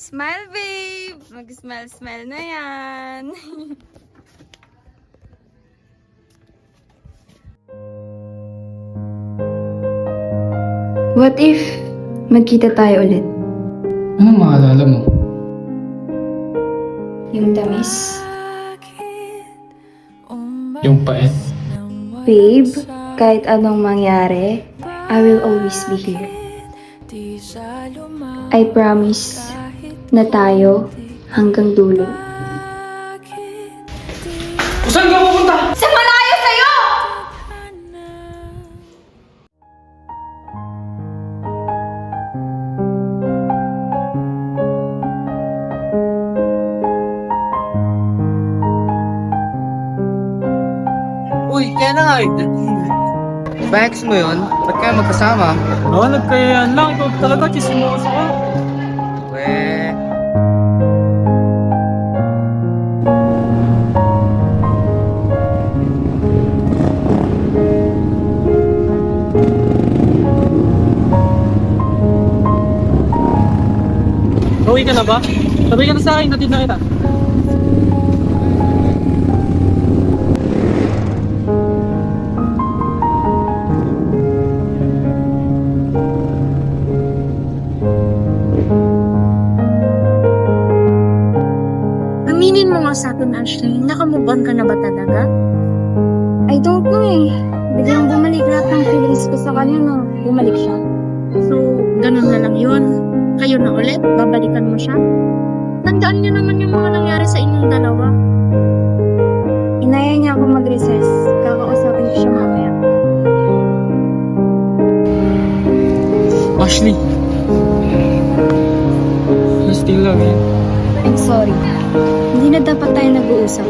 Smile, babe! Mag-smile-smile na yan. What if magkita tayo ulit? Anong maalala mo? Yung tamis? Yung paet? Babe, kahit anong mangyari, I will always be here. I promise na tayo hanggang dulo. Saan ka pupunta? Sa malayo sa'yo! Uy, kaya na nga eh. Bags mo yun? Ba't kayo magkasama? Oo, nagkayaan lang. Ikaw talaga, chismoso ka. Weh. Uwi ka na ba? Sabay ka na sa akin, natid na kita. Aminin mo nga sa akin, Ashley, nakamove on ka na ba talaga? I don't know eh. Biglang bumalik lahat ng feelings ko sa kanya nung bumalik siya. So, ganun na lang yun. Kayo na ulit, babalikan mo siya. Tandaan niyo naman yung mga nangyari sa inyong dalawa. Inaya niya ako mag-recess. Kakausapin ko siya mamaya. Ashley. I still love you. I'm sorry. Hindi na dapat tayo nag-uusap.